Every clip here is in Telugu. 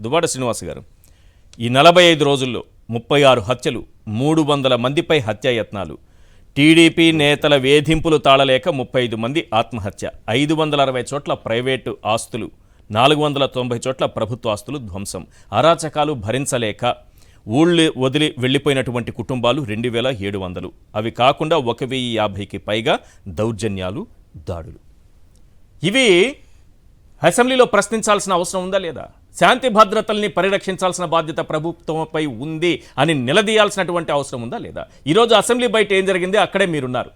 దువ్వాడ శ్రీనివాస్ గారు, ఈ 45 రోజుల్లో 36 హత్యలు, 300 మందిపై హత్యాయత్నాలు, టీడీపీ నేతల వేధింపులు తాళలేక 35 మంది ఆత్మహత్య, 560 చోట్ల ప్రైవేటు ఆస్తులు, 490 చోట్ల ప్రభుత్వ ఆస్తులు ధ్వంసం, అరాచకాలు భరించలేక ఊళ్ళు వదిలి వెళ్ళిపోయినటువంటి కుటుంబాలు 2700. అవి కాకుండా 1050కి పైగా దౌర్జన్యాలు, దాడులు. ఇవి అసెంబ్లీలో ప్రశ్నించాల్సిన అవసరం ఉందా లేదా? శాంతి భద్రతల్ని పరిరక్షించాల్సిన బాధ్యత ప్రభుత్వంపై ఉంది అని నిలదీయాల్సినటువంటి అవసరం ఉందా లేదా? ఈరోజు అసెంబ్లీ బయట ఏం జరిగింది అక్కడే మీరున్నారు.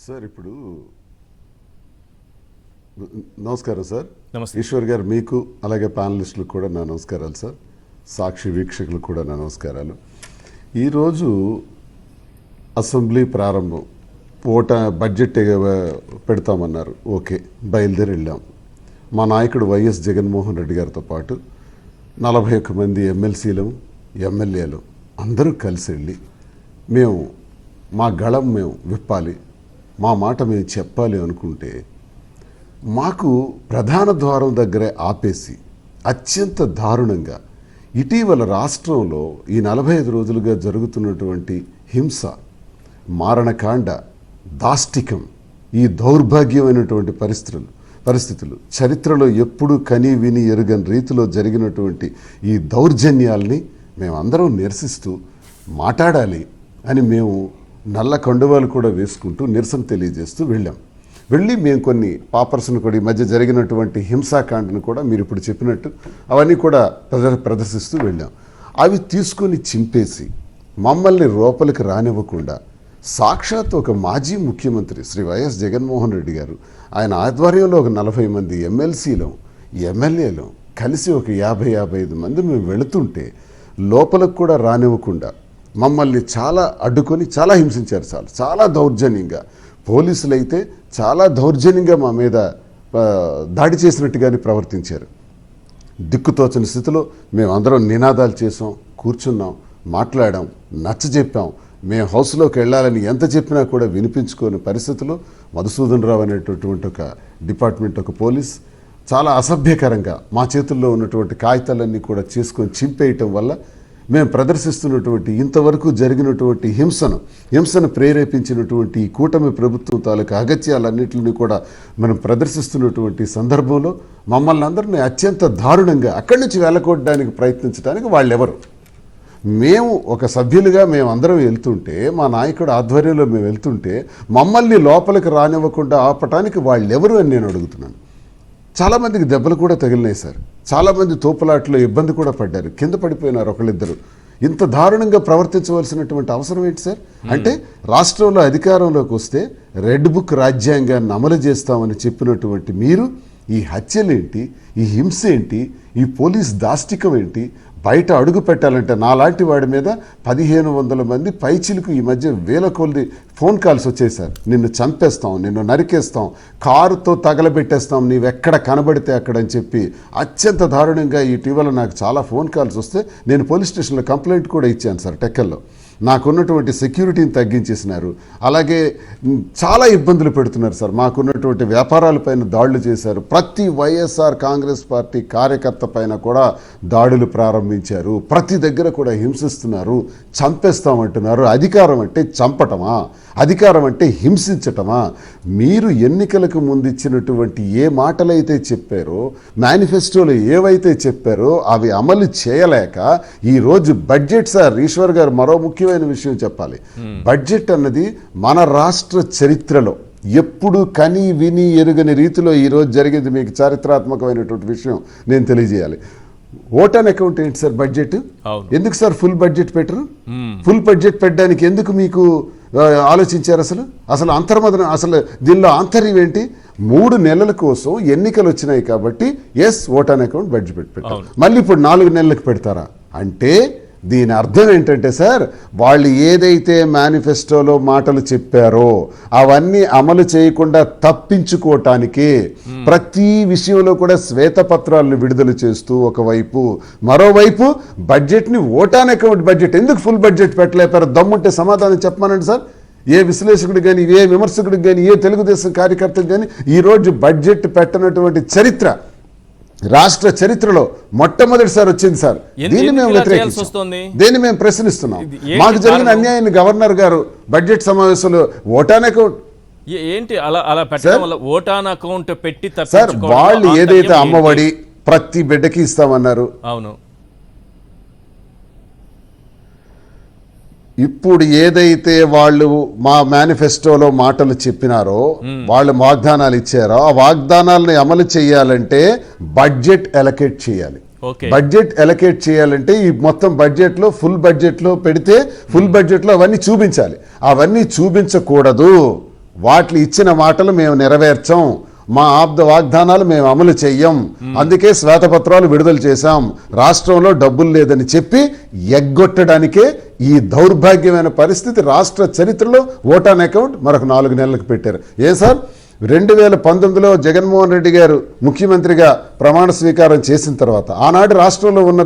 సార్ ఇప్పుడు నమస్కారం సార్. నమస్తే ఈశ్వర్ గారు, మీకు అలాగే ప్యానలిస్టులకు కూడా నా నమస్కారాలు సార్. సాక్షి వీక్షకులకు కూడా నా నమస్కారాలు. ఈరోజు అసెంబ్లీ ప్రారంభం, బడ్జెట్ పెడతామన్నారు. ఓకే, బయలుదేరి వెళ్ళాం. మా నాయకుడు వైఎస్ జగన్మోహన్ రెడ్డి గారితో పాటు 41 మంది ఎమ్మెల్సీలు, ఎమ్మెల్యేలు అందరూ కలిసి వెళ్ళి మేము మా గళం మేము విప్పాలి, మా మాట మేము చెప్పాలి అనుకుంటే మాకు ప్రధాన ద్వారం దగ్గరే ఆపేసి అత్యంత దారుణంగా ఇటీవల రాష్ట్రంలో ఈ 45 రోజులుగా జరుగుతున్నటువంటి హింస, మారణకాండ, దాష్టికం, ఈ దౌర్భాగ్యమైనటువంటి పరిస్థితులు చరిత్రలో ఎప్పుడూ కని విని ఎరుగని రీతిలో జరిగినటువంటి ఈ దౌర్జన్యాల్ని మేమందరం నిరసిస్తూ మాట్లాడాలి అని మేము నల్ల కండువాలు కూడా వేసుకుంటూ నిరసన తెలియజేస్తూ వెళ్ళి మేము కొన్ని పాపర్స్ను కూడా ఈ మధ్య జరిగినటువంటి హింసాకాండను కూడా మీరు ఇప్పుడు చెప్పినట్టు అవన్నీ కూడా ప్రదర్శిస్తూ వెళ్ళాం. అవి తీసుకొని చింపేసి మమ్మల్ని లోపలికి రానివ్వకుండా సాక్షాత్ ఒక మాజీ ముఖ్యమంత్రి శ్రీ వైఎస్ జగన్మోహన్ రెడ్డి గారు, ఆయన ఆధ్వర్యంలో ఒక 40 మంది ఎమ్మెల్సీలు, ఎమ్మెల్యేలు కలిసి ఒక 50-55 మంది మేము వెళుతుంటే లోపలికి కూడా రానివ్వకుండా మమ్మల్ని చాలా అడ్డుకొని చాలా హింసించారు సార్. చాలా దౌర్జన్యంగా, పోలీసులు అయితే చాలా దౌర్జన్యంగా మా మీద దాడి చేసినట్టుగానే ప్రవర్తించారు. దిక్కుతోచని స్థితిలో మేమందరం నినాదాలు చేసాం, కూర్చున్నాం, మాట్లాడాం, నచ్చజెప్పాం. మేము హౌస్లోకి వెళ్ళాలని ఎంత చెప్పినా కూడా వినిపించుకోని పరిస్థితిలో మధుసూదన్ రావు అనేటటువంటి ఒక డిపార్ట్మెంట్, ఒక పోలీస్ చాలా అసభ్యకరంగా మా చేతుల్లో ఉన్నటువంటి కాగితాలన్నీ కూడా చేసుకొని చింపేయటం వల్ల మేము ప్రదర్శిస్తున్నటువంటి ఇంతవరకు జరిగినటువంటి హింసను ప్రేరేపించినటువంటి ఈ కూటమి ప్రభుత్వం తాలూకు అగత్యాలన్నింటినీ కూడా మనం ప్రదర్శిస్తున్నటువంటి సందర్భంలో మమ్మల్ని అందరినీ అత్యంత దారుణంగా అక్కడి నుంచి వెళ్ళగొట్టడానికి ప్రయత్నించడానికి వాళ్ళెవరు? మేము ఒక సభ్యులుగా మేమందరం వెళ్తుంటే, మా నాయకుడు ఆధ్వర్యంలో మేము వెళ్తుంటే మమ్మల్ని లోపలికి రానివ్వకుండా ఆపటానికి వాళ్ళెవరు అని నేను అడుగుతున్నాను. చాలామందికి దెబ్బలు కూడా తగిలినాయి సార్. చాలామంది తోపులాట్లో ఇబ్బంది కూడా పడ్డారు, కింద పడిపోయినారు ఒకళ్ళిద్దరు. ఇంత దారుణంగా ప్రవర్తించవలసినటువంటి అవసరం ఏంటి సార్? అంటే రాష్ట్రంలో అధికారంలోకి వస్తే రెడ్ బుక్ రాజ్యాంగాన్ని అమలు చేస్తామని చెప్పినటువంటి మీరు ఈ హత్యలేంటి, ఈ హింస ఏంటి, ఈ పోలీస్ దాష్టికం ఏంటి? బయట అడుగు పెట్టాలంటే నాలాంటి వాడి మీద 1500 మంది పైచిలకు ఈ మధ్య వేల కొద్ది ఫోన్ కాల్స్ వచ్చేసారు. నిన్ను చంపేస్తాం, నిన్ను నరికేస్తాం, కారుతో తగలబెట్టేస్తాం, నీవెక్కడ కనబడితే అక్కడ అని చెప్పి అత్యంత దారుణంగా ఇటీవల నాకు చాలా ఫోన్ కాల్స్ వస్తే నేను పోలీస్ స్టేషన్లో కంప్లైంట్ కూడా ఇచ్చాను సార్. టెక్కల్లో నాకున్నటువంటి సెక్యూరిటీని తగ్గించేసినారు. అలాగే చాలా ఇబ్బందులు పెడుతున్నారు సార్. మాకున్నటువంటి వ్యాపారాలపైన దాడులు చేశారు. ప్రతి వైఎస్ఆర్ కాంగ్రెస్ పార్టీ కార్యకర్త పైన కూడా దాడులు ప్రారంభించారు. ప్రతి దగ్గర కూడా హింసిస్తున్నారు, చంపేస్తామంటున్నారు. అధికారం అంటే చంపటమా? అధికారం అంటే హింసించటమా? మీరు ఎన్నికలకు ముందు ఇచ్చినటువంటి ఏ మాటలైతే చెప్పారో, మేనిఫెస్టోలో ఏవైతే చెప్పారో అవి అమలు చేయలేక ఈరోజు బడ్జెట్ సార్, ఈశ్వర్ గారు మరో ముఖ్యమైన విషయం చెప్పాలి. బడ్జెట్ అన్నది మన రాష్ట్ర చరిత్రలో ఎప్పుడు కని విని ఎరుగని రీతిలో ఈరోజు జరిగేది. మీకు చారిత్రాత్మకమైనటువంటి విషయం నేను తెలియజేయాలి. ఓటాన్ అకౌంట్ ఏంటి సార్ బడ్జెట్? ఎందుకు సార్ ఫుల్ బడ్జెట్ పెట్టరు? ఫుల్ బడ్జెట్ పెట్టడానికి ఎందుకు మీకు ఆలోచించారు? అసలు అంతర్మదన, అసలు దీనిలో ఆంతర్యం ఏంటి? 3 నెలల కోసం ఎన్నికలు వచ్చినాయి కాబట్టి ఎస్ ఓటాన్ అకౌంట్ బడ్జెట్ పెట్టారు. మళ్ళీ ఇప్పుడు 4 నెలలకు పెడతారా? అంటే దీని అర్థం ఏంటంటే సార్, వాళ్ళు ఏదైతే మేనిఫెస్టోలో మాటలు చెప్పారో అవన్నీ అమలు చేయకుండా తప్పించుకోవటానికి ప్రతి విషయంలో కూడా శ్వేతపత్రాలను విడుదల చేస్తూ ఒకవైపు, మరోవైపు బడ్జెట్ని ఓటాన్ అకౌంట్ బడ్జెట్ ఎందుకు ఫుల్ బడ్జెట్ పెట్టలేపారు? దమ్ముంటే సమాధానం చెప్పమనండి సార్. ఏ విశ్లేషకుడికి కానీ, ఏ విమర్శకుడికి కానీ, ఏ తెలుగుదేశం కార్యకర్తకు కానీ ఈరోజు బడ్జెట్ పెట్టనటువంటి చరిత్ర రాష్ట్ర చరిత్రలో మొట్టమొదటిసారి వచ్చింది సార్. దీన్ని మేము వ్యతిరేకిస్తాం, దీన్ని మేము ప్రశ్నిస్తున్నాం. మాకు జరిగిన అన్యాయాన్ని గవర్నర్ గారు బడ్జెట్ సమావేశంలో ఓటాన్ అకౌంట్ ఏంటి అలా పెట్టడం వల్ల ఓటాన్ అకౌంట్ పెట్టి సార్, వాళ్ళు ఏదైతే అమ్మఒడి ప్రతి బిడ్డకి ఇస్తామన్నారు, అవును, ఇప్పుడు ఏదైతే వాళ్ళు మా మేనిఫెస్టోలో మాటలు చెప్పినారో, వాళ్ళు వాగ్దానాలు ఇచ్చారో, ఆ వాగ్దానాలను అమలు చేయాలంటే బడ్జెట్ ఎలకేట్ చేయాలి. బడ్జెట్ ఎలకేట్ చేయాలంటే ఈ మొత్తం బడ్జెట్లో ఫుల్ బడ్జెట్లో పెడితే ఫుల్ బడ్జెట్లో అవన్నీ చూపించాలి. అవన్నీ చూపించకూడదు. వాటి ఇచ్చిన మాటలు మేము నెరవేర్చం, మా వాగ్దానాలు మేము అమలు చెయ్యం, అందుకే శ్వేతపత్రాలు విడుదల చేశాం, రాష్ట్రంలో డబ్బులు లేదని చెప్పి ఎగ్గొట్టడానికే ఈ దౌర్భాగ్యమైన పరిస్థితి రాష్ట్ర చరిత్రలో ఓటాన్ అకౌంట్ మరొక 4 నెలలకు పెట్టారు. ఏ సార్, 2019లో జగన్మోహన్ రెడ్డి గారు ముఖ్యమంత్రిగా ప్రమాణ స్వీకారం చేసిన తర్వాత ఆనాడు రాష్ట్రంలో ఉన్న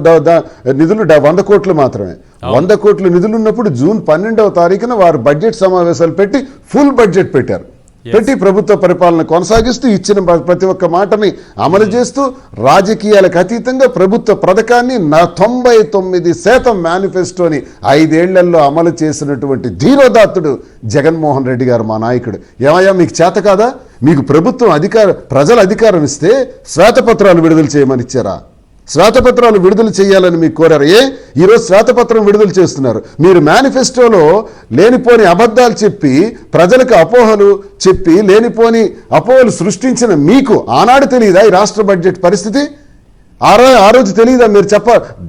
నిధులు 100 కోట్లు మాత్రమే. 100 కోట్ల నిధులు ఉన్నప్పుడు జూన్ 12వ తారీఖున వారు బడ్జెట్ సమావేశాలు పెట్టి ఫుల్ బడ్జెట్ పెట్టారు. పెట్టి ప్రభుత్వ పరిపాలన కొనసాగిస్తూ ఇచ్చిన ప్రతి ఒక్క మాటని అమలు చేస్తూ రాజకీయాలకు అతీతంగా ప్రభుత్వ పథకాన్ని 99% మేనిఫెస్టోని 5 ఏళ్లలో అమలు చేసినటువంటి ధీరోదాత్తుడు జగన్మోహన్ రెడ్డి గారు, మా నాయకుడు. ఏమయ్యా మీకు చేత కాదా? మీకు ప్రభుత్వం ప్రజల అధికారం ఇస్తే శ్వేతపత్రాలు విడుదల చేయమని ఇచ్చారా? శ్వేతపత్రాలు విడుదల చేయాలని మీకు కోరారు. ఈరోజు శ్వేతపత్రం విడుదల చేస్తున్నారు. మీరు మేనిఫెస్టోలో లేనిపోని అబద్ధాలు చెప్పి ప్రజలకు అపోహలు చెప్పి లేనిపోని అపోహలు సృష్టించిన మీకు ఆనాడు తెలియదా ఈ రాష్ట్ర బడ్జెట్ పరిస్థితి? ఆ రోజు తెలియదా? మీరు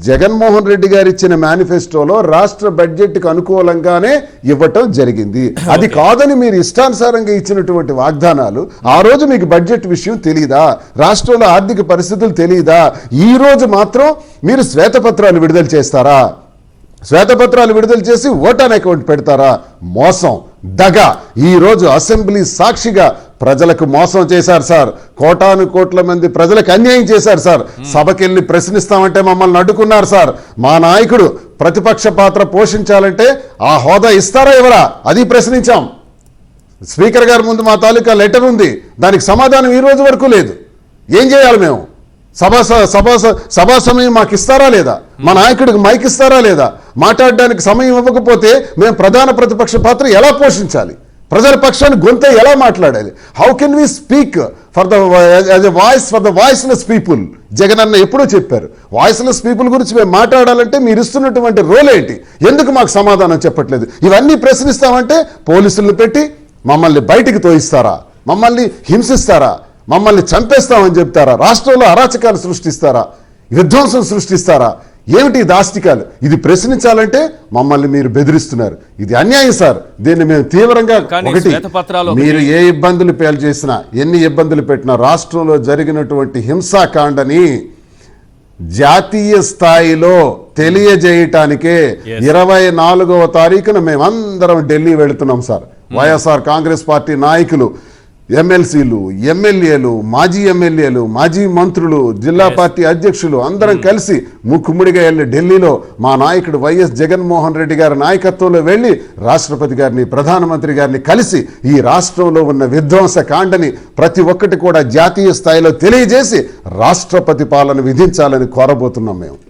జగన్మోహన్ రెడ్డి గారు ఇచ్చిన మేనిఫెస్టోలో రాష్ట్ర బడ్జెట్కి అనుకూలంగానే ఇవ్వటం జరిగింది. అది కాదని మీరు ఇష్టానుసారంగా ఇచ్చినటువంటి వాగ్దానాలు ఆ రోజు మీకు బడ్జెట్ విషయం తెలియదా? రాష్ట్రంలో ఆర్థిక పరిస్థితులు తెలియదా? ఈ రోజు మాత్రం మీరు శ్వేతపత్రాలు విడుదల చేస్తారా? శ్వేతపత్రాలు విడుదల చేసి ఓటాన్ అకౌంట్ పెడతారా? మోసం, దగ. ఈ రోజు అసెంబ్లీ సాక్షిగా ప్రజలకు మోసం చేశారు సార్. కోటాను కోట్ల మంది ప్రజలకు అన్యాయం చేశారు సార్. సభకెళ్ళి ప్రశ్నిస్తామంటే మమ్మల్ని అడ్డుకున్నారు సార్. మా నాయకుడు ప్రతిపక్ష పాత్ర పోషించాలంటే ఆ హోదా ఇస్తారా ఇవ్వరా అది ప్రశ్నించాం. స్పీకర్ గారి ముందు మా తాలూకా లెటర్ ఉంది, దానికి సమాధానం ఈ రోజు వరకు లేదు. ఏం చేయాలి మేము? సభా సమయం మాకు ఇస్తారా లేదా? మా నాయకుడికి మైక్ ఇస్తారా లేదా? మాట్లాడడానికి సమయం ఇవ్వకపోతే మేము ప్రధాన ప్రతిపక్ష పాత్ర ఎలా పోషించాలి? ప్రజల పక్షాన్ని గొంతు ఎలా మాట్లాడాలి? How can we speak voice for the voiceless people? Jagan అన్న ఎప్పుడూ చెప్పారు, వాయిస్లెస్ పీపుల్ గురించి మేము మాట్లాడాలంటే మీరు ఇస్తున్నటువంటి రోల్ ఏంటి? ఎందుకు మాకు సమాధానం చెప్పట్లేదు? ఇవన్నీ ప్రశ్నిస్తామంటే పోలీసులను పెట్టి మమ్మల్ని బయటికి తోయిస్తారా? మమ్మల్ని హింసిస్తారా? మమ్మల్ని చంపేస్తామని చెప్తారా? రాష్ట్రంలో అరాచకాలు సృష్టిస్తారా? విధ్వంసం సృష్టిస్తారా? ఏమిటి దాష్టికాలు? ఇది ప్రశ్నించాలంటే మమ్మల్ని మీరు బెదిరిస్తున్నారు. ఇది అన్యాయం సార్. దీన్ని మేము తీవ్రంగా, ఒకటి, మీరు ఏ ఇబ్బందులు చేసినా, ఎన్ని ఇబ్బందులు పెట్టినా రాష్ట్రంలో జరిగినటువంటి హింసాకాండని జాతీయ స్థాయిలో తెలియజేయటానికే 24వ తారీఖున మేమందరం ఢిల్లీ వెళుతున్నాం సార్. వైఎస్ఆర్ కాంగ్రెస్ పార్టీ నాయకులు, ఎమ్మెల్సీలు, ఎమ్మెల్యేలు, మాజీ ఎమ్మెల్యేలు, మాజీ మంత్రులు, జిల్లా పార్టీ అధ్యక్షులు అందరం కలిసి ముక్కుముడిగా వెళ్ళి ఢిల్లీలో మా నాయకుడు వైఎస్ జగన్మోహన్ రెడ్డి గారి నాయకత్వంలో వెళ్ళి రాష్ట్రపతి గారిని, ప్రధానమంత్రి గారిని కలిసి ఈ రాష్ట్రంలో ఉన్న విధ్వంస కాండని ప్రతి ఒక్కటి కూడా జాతీయ స్థాయిలో తెలియజేసి రాష్ట్రపతి పాలన విధించాలని కోరబోతున్నాం మేము.